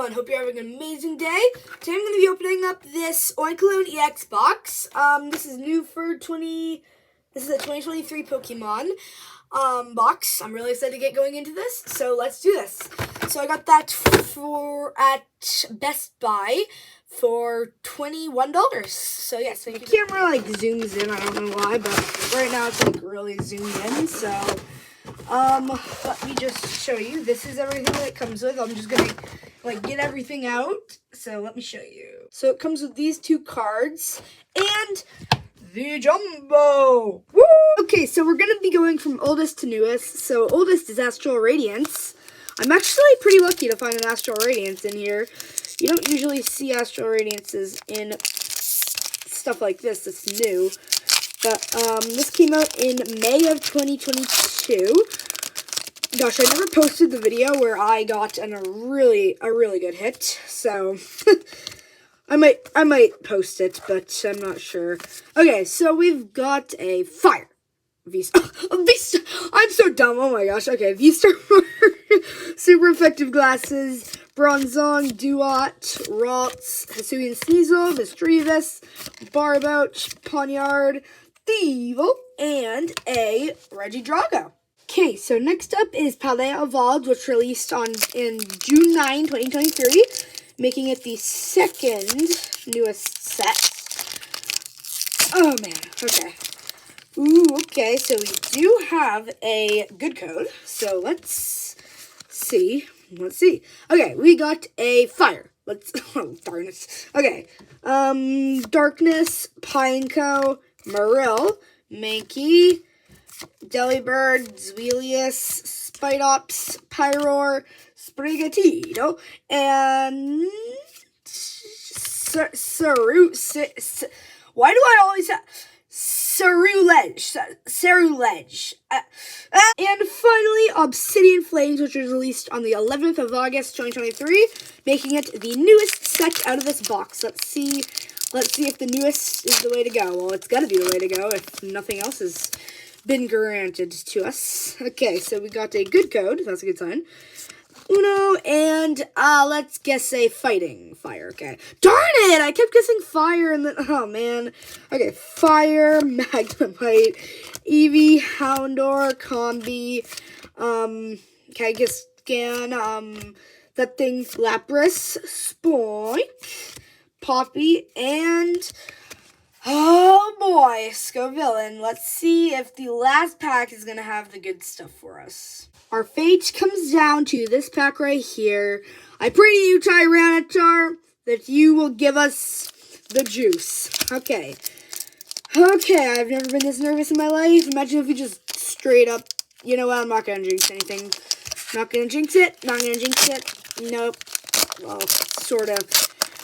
everyone, hope you're having an amazing day. Today I'm going to be opening up this An Oinkologne EX Box. This is new for this is a 2023 Pokemon box. I'm really excited to get going into this, so let's do this. So I got that at Best Buy for $21. So yes, the camera like zooms in, I don't know why, but right now it's like really zoomed in, so let me just show you. This is everything that it comes with. I'm just gonna like get everything out. So let me show you. So it comes with these two cards and the Jumbo. Woo! Okay, so we're gonna be going from oldest to newest. So oldest is Astral Radiance. I'm actually pretty lucky to find an Astral Radiance in here. You don't usually see Astral Radiances in stuff like this. It's new. But this came out in May of 2022. Gosh, I never posted the video where I got a really good hit. So I might post it, but I'm not sure. Okay, so we've got a fire. V-Star. I'm so dumb. Oh my gosh. Okay, V-Star. Super effective glasses. Bronzong, Duat, Ralts, Hisuian Sneasel, Mischievous, Barbouch, Poniard, Thievel, and a Regidrago. Okay, so next up is Palais Evolved, which released in June 9, 2023, making it the second newest set. Oh man, okay. Ooh, okay, so we do have a good code, so let's see. Okay, we got a fire. Oh, darkness. Okay, Darkness, Pineco, Marill, Mankey, Delibird, Zweilious, Spidops, Pyroar, Sprigatito, and why do I always have Cerulege. And finally, Obsidian Flames, which was released on the 11th of August, 2023, making it the newest set out of this box. Let's see if the newest is the way to go. Well, it's got to be the way to go if nothing else has been granted to us. Okay, so we got a good code. That's a good sign. Uno, and let's guess a fighting fire. Okay. Darn it! I kept guessing fire and then, oh man. Okay, fire, Magnemite, Eevee, Houndour, Combi, Kangaskhan, that thing, Lapras, Spoink, Poppy, and oh boy, Scovillain. Let's see if the last pack is going to have the good stuff for us. Our fate comes down to this pack right here. I pray to you, Tyranitar, that you will give us the juice. Okay. Okay, I've never been this nervous in my life. Imagine if we just straight up, you know what, I'm not going to jinx anything. Not going to jinx it. Nope. Well, sort of.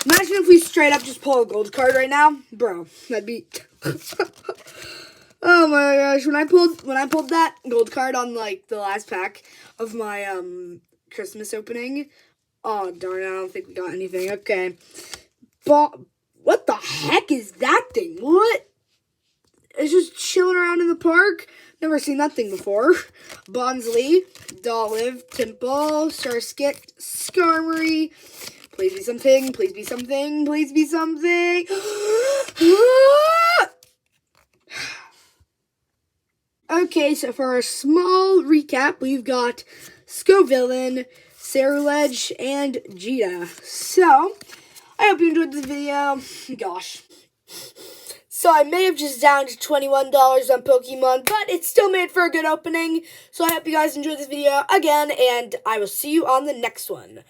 Imagine if we straight up just pull a gold card right now. Bro, that'd be... Oh my gosh, when I pulled that gold card on like the last pack of my Christmas opening, oh darn it, I don't think we got anything. Okay. But what the heck is that thing? What? It's just chilling around in the park. Never seen that thing before. Bonsley, Dolliv, Timple, Starskit, Skarmory. Please be something. Please be something. Please be something. Okay, so for a small recap, we've got Scovillain, Cerulege, and Jita. So, I hope you enjoyed this video. Gosh. So, I may have just downed $21 on Pokemon, but it's still made for a good opening. So, I hope you guys enjoyed this video again, and I will see you on the next one.